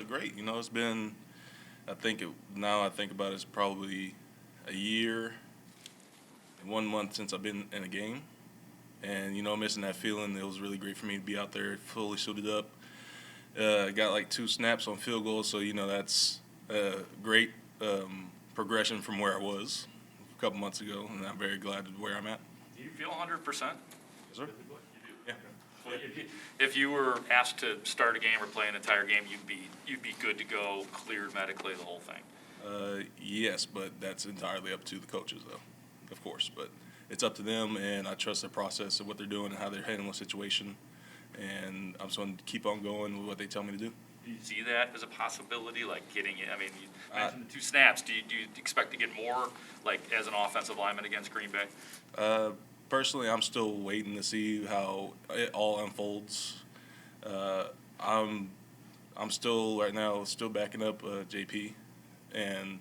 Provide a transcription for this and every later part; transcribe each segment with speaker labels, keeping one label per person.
Speaker 1: Great. It's been. Now I think about it, it's probably a year and 1 month since I've been in a game, and missing that feeling. It was really great for me to be out there fully suited up. Got like 2 snaps on field goals, so that's a great progression from where I was a couple months ago, and I'm very glad with where I'm at.
Speaker 2: Do you feel 100%?
Speaker 1: Yes, sir. Yeah.
Speaker 2: Well, if you were asked to start a game or play an entire game, you'd be good to go, cleared medically, the whole thing.
Speaker 1: Yes, but that's entirely up to the coaches, though, of course. But it's up to them, and I trust their process of what they're doing and how they're handling the situation. And I'm just going to keep on going with what they tell me to do.
Speaker 2: Do you see that as a possibility, like getting it? I mean, you mentioned the 2 snaps. Do you expect to get more, like, as an offensive lineman against Green Bay?
Speaker 1: Personally, I'm still waiting to see how it all unfolds. I'm still right now backing up JP, and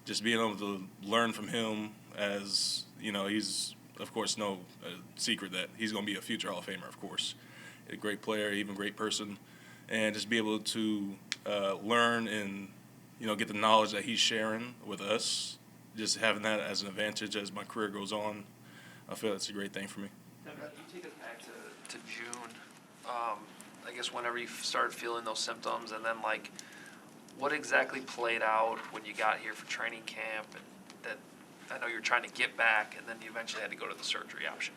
Speaker 1: just being able to learn from him. As he's of course no secret that he's going to be a future Hall of Famer, of course, a great player, even great person, and just be able to learn and get the knowledge that he's sharing with us. Just having that as an advantage as my career goes on, I feel that's a great thing for me.
Speaker 3: Can you take us back to June? I guess whenever you started feeling those symptoms, and then like, what exactly played out when you got here for training camp, and that I know you're trying to get back, and then you eventually had to go to the surgery option.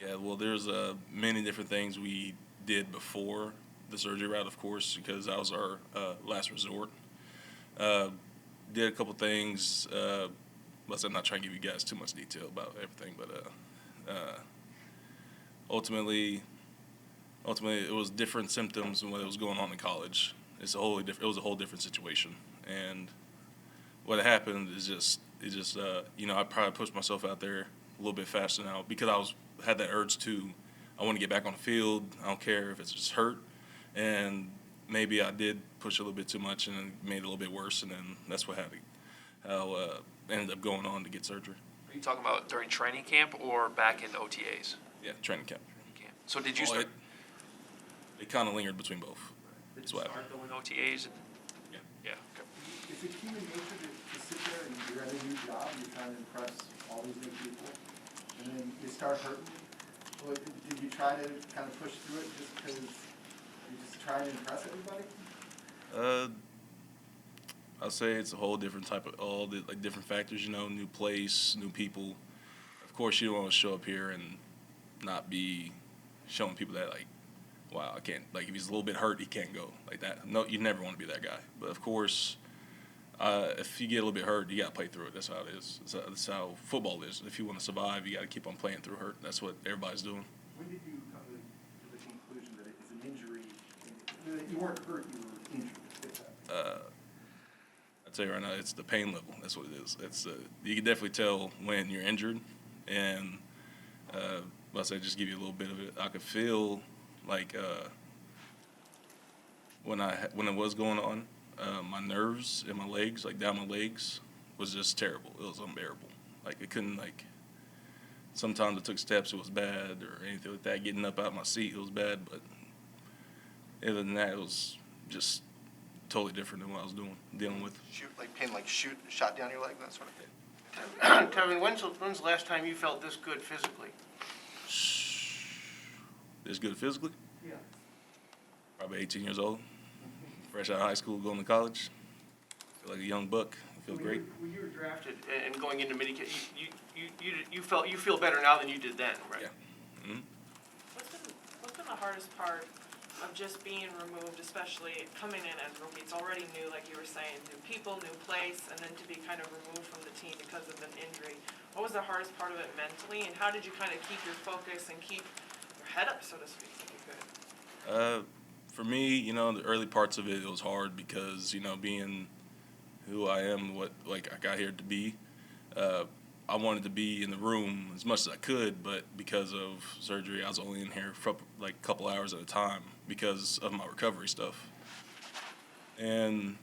Speaker 1: Yeah, well, there's many different things we did before the surgery route, of course, because that was our last resort. Did a couple things. I'm not trying to give you guys too much detail about everything, but ultimately, it was different symptoms than what was going on in college. It was a whole different situation, and what happened is I probably pushed myself out there a little bit faster now because had that urge to. I want to get back on the field. I don't care if it's just hurt, and maybe I did push a little bit too much and it made it a little bit worse, and then that's what happened. How ended up going on to get surgery.
Speaker 3: Are you talking about during training camp or back in OTAs?
Speaker 1: Yeah, training camp.
Speaker 3: So did you start?
Speaker 1: It kind of lingered between both.
Speaker 3: Did you start going OTAs? Yeah. Okay.
Speaker 4: Is it human nature to sit there and you're at a new job, you're trying to impress all these new people, and then you start hurting? Well, did you try to kind of push through it just because you're just trying to impress everybody?
Speaker 1: I'll say it's a whole different type of different factors. New place, new people. Of course, you don't want to show up here and not be showing people that wow, I can't. Like if he's a little bit hurt, he can't go like that. No, you never want to be that guy. But of course, if you get a little bit hurt, you got to play through it. That's how it is. That's how football is. If you want to survive, you got to keep on playing through hurt. That's what everybody's doing.
Speaker 4: When did you come to the conclusion that it's an injury? That you weren't hurt, you were injured.
Speaker 1: I'd say right now it's the pain level. That's what it is. You can definitely tell when you're injured, and let's say just give you a little bit of it. I could feel like when it was going on, my nerves in my legs, like down my legs, was just terrible. It was unbearable. Like it couldn't Sometimes it took steps, it was bad, or anything like that. Getting up out of my seat, it was bad. But other than that, it was just totally different than what I was dealing with.
Speaker 5: Shot down your leg, that sort of thing.
Speaker 6: Teven, when's the last time you felt this good physically?
Speaker 1: This good physically?
Speaker 4: Yeah.
Speaker 1: Probably 18 years old, fresh out of high school, going to college. Feel like a young buck. I feel great.
Speaker 6: When you were drafted and going into minicamp, you feel better now than you did then, right?
Speaker 1: Yeah. Mm-hmm.
Speaker 7: What's been the hardest part of just being removed, especially coming in as rookie? It's already new, like you were saying, new people, new place, and then to be kind of removed from the team because of an injury. What was the hardest part of it mentally, and how did you kind of keep your focus and keep your head up, so to speak, if you could?
Speaker 1: For me, the early parts of it was hard because, being who I am, I got here to be, I wanted to be in the room as much as I could, but because of surgery, I was only in here for a couple hours at a time because of my recovery stuff. And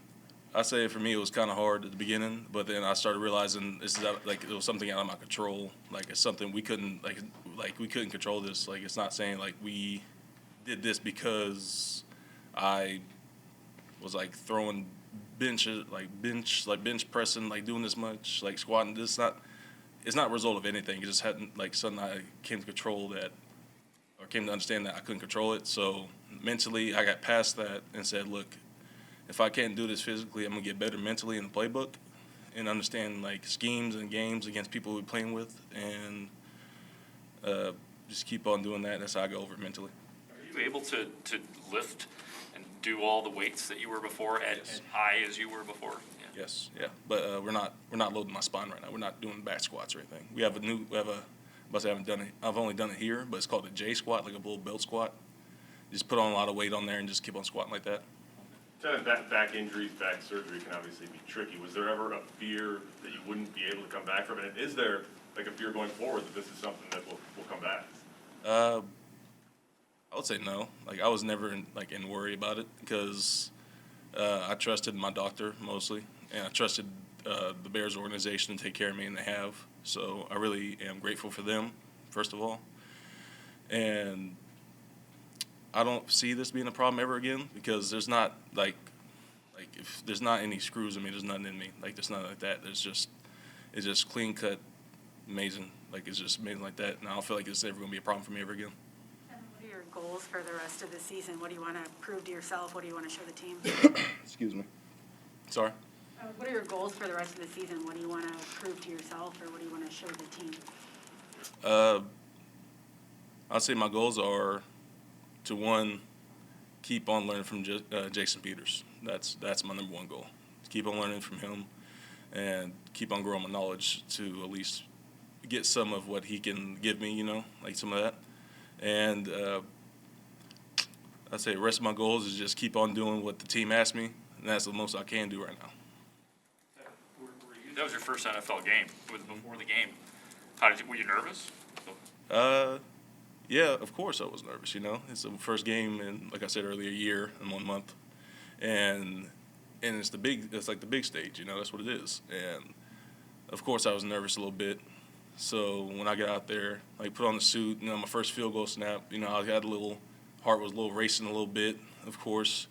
Speaker 1: I say for me, it was kind of hard at the beginning, but then I started realizing it was something out of my control. It's something we couldn't we couldn't control this. It's not saying we did this because I was like throwing bench pressing, like doing this much, like squatting. It's not a result of anything. It just hadn't like something I came to control that, or came to understand that I couldn't control it. So mentally, I got past that and said, look, if I can't do this physically, I'm gonna get better mentally in the playbook and understand like schemes and games against people we're playing with, and just keep on doing that. That's how I go over it mentally.
Speaker 2: Are you able to lift and do all the weights that you were before as high as you were before? Yeah.
Speaker 1: Yes, yeah, but we're not loading my spine right now. We're not doing back squats or anything. I haven't done it. I've only done it here, but it's called a J squat, like a little belt squat. Just put on a lot of weight on there and just keep on squatting like that.
Speaker 8: Back injuries, back surgery can obviously be tricky. Was there ever a fear that you wouldn't be able to come back from it? And is there like a fear going forward that this is something that will come back?
Speaker 1: I would say no. Like I was never in worry about it because I trusted my doctor mostly, and I trusted the Bears organization to take care of me, and they have. So I really am grateful for them, first of all. And I don't see this being a problem ever again because there's not if there's not any screws in me, there's nothing in me. Like there's nothing like that. It's just clean cut, amazing. Like it's just amazing like that. And I don't feel like it's ever gonna be a problem for me ever again.
Speaker 9: And what are your goals for the rest of the season? What do you want to prove to yourself? What do you want to show the team?
Speaker 1: Excuse me. Sorry.
Speaker 9: What are your goals for the rest of the season? What do you want to prove to yourself, or what do you want to show the team?
Speaker 1: I'd say my goals are to one, keep on learning from Jason Peters. That's my number one goal. Keep on learning from him and keep on growing my knowledge to at least get some of what he can give me, like some of that. And I'd say the rest of my goals is just keep on doing what the team asked me, and that's the most I can do right now.
Speaker 2: That was your first NFL game. Before the game, were you nervous?
Speaker 1: Yeah, of course I was nervous, It's the first game in, like I said earlier, a year and 1 month. And it's like the big stage, that's what it is. And of course I was nervous a little bit. So when I got out there, like put on the suit, my first field goal snap, I had heart was a little racing a little bit, of course.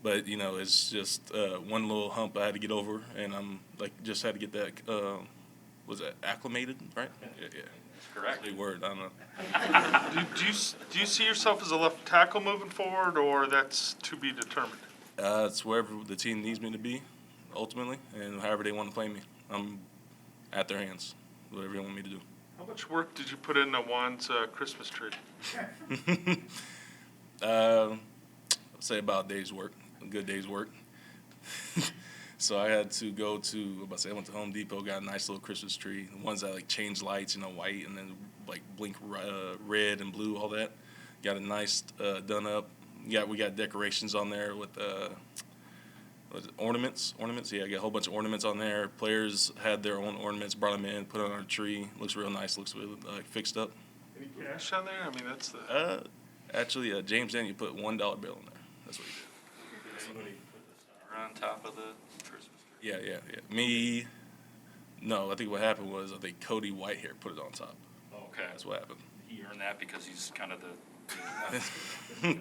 Speaker 1: But, it's just one little hump I had to get over, and I'm just had to get that, was that acclimated, right? Yeah.
Speaker 2: Correct.
Speaker 1: Big word, I don't know.
Speaker 10: Do you see yourself as a left tackle moving forward, or that's to be determined?
Speaker 1: It's wherever the team needs me to be, ultimately, and however they want to play me. I'm at their hands, whatever they want me to do.
Speaker 10: How much work did you put into Juan's Christmas tree?
Speaker 1: I'd say about a good day's work. So I had to go I went to Home Depot, got a nice little Christmas tree. The ones that change lights, white and then blink red and blue, all that. Got a nice done up. We got decorations on there with ornaments. Yeah, I got a whole bunch of ornaments on there. Players had their own ornaments, brought them in, put it on a tree. Looks real nice. Looks really fixed up.
Speaker 10: Any cash on there? I mean, that's the.
Speaker 1: Actually, James Daniel put $1 bill in there. That's what he did.
Speaker 2: On top of the Christmas tree.
Speaker 1: Yeah. Me, no, I think what happened was Cody Whitehair put it on top.
Speaker 2: Okay.
Speaker 1: That's what happened.
Speaker 2: He earned that because he's kind of the.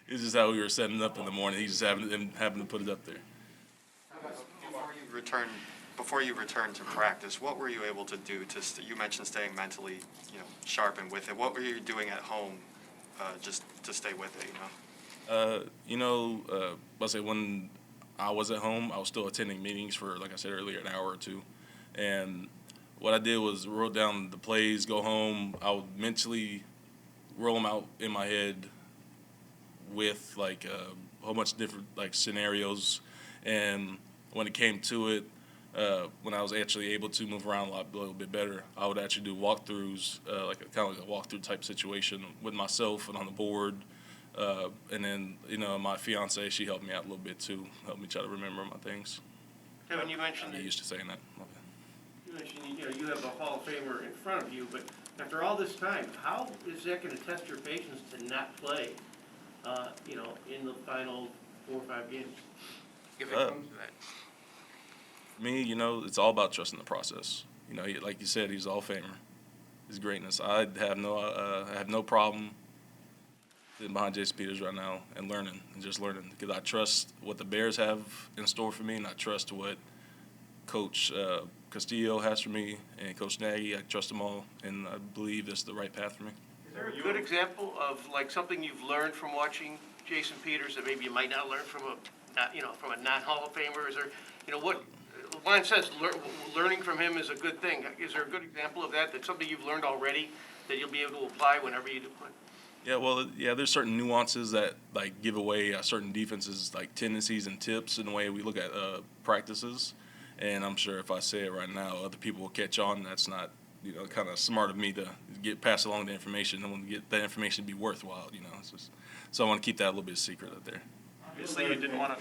Speaker 1: It's just how we were setting it up in the morning. He just happened to put it up there.
Speaker 5: Before you returned to practice, what were you able to do you mentioned staying mentally, sharp and with it. What were you doing at home, just to stay with it,
Speaker 1: I'll say when I was at home, I was still attending meetings for, like I said earlier, an hour or two. And what I did was wrote down the plays, go home. I would mentally roll them out in my head with a whole bunch of different scenarios. And when it came to it, when I was actually able to move around a little bit better, I would actually do walkthroughs, like a walkthrough type situation with myself and on the board. And then, my fiance, she helped me out a little bit too, helped me try to remember my things.
Speaker 6: Kevin, you mentioned
Speaker 1: I'm
Speaker 6: that
Speaker 1: used to saying that.
Speaker 6: you have a Hall of Famer in front of you, but after all this time, how is that going to test your patience to not play, in the final 4 or 5 games? If it comes to that.
Speaker 1: For me, it's all about trusting the process. Like you said, he's a Hall of Famer. His greatness. I have no problem sitting behind Jason Peters right now and learning and just learning because I trust what the Bears have in store for me, and I trust what Coach Castillo has for me and Coach Nagy. I trust them all, and I believe this is the right path for me.
Speaker 6: Is there a good example of like something you've learned from watching Jason Peters that maybe you might not learn from from a non-Hall of Famer? Is there, what Line says learning from him is a good thing. Is there a good example of that? That's something you've learned already that you'll be able to apply whenever you do play?
Speaker 1: Yeah, well, yeah, there's certain nuances that like give away certain defenses, like tendencies and tips in the way we look at practices. And I'm sure if I say it right now, other people will catch on. That's not, kind of smart of me to pass along the information. I want to get that information to be worthwhile, It's just, so I want to keep that a little bit secret out there.
Speaker 11: Obviously, you didn't want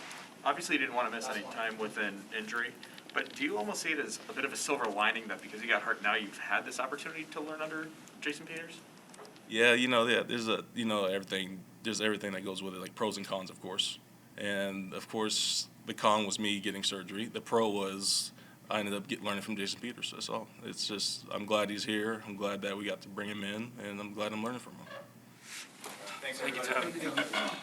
Speaker 11: to miss any time with an injury. But do you almost see it as a bit of a silver lining that because you got hurt, now you've had this opportunity to learn under Jason Peters?
Speaker 1: Yeah, there's everything. There's everything that goes with it, like pros and cons, of course. And of course, the con was me getting surgery. The pro was I ended up learning from Jason Peters. That's all. It's just I'm glad he's here. I'm glad that we got to bring him in, and I'm glad I'm learning from him.
Speaker 11: Thank you, Teven.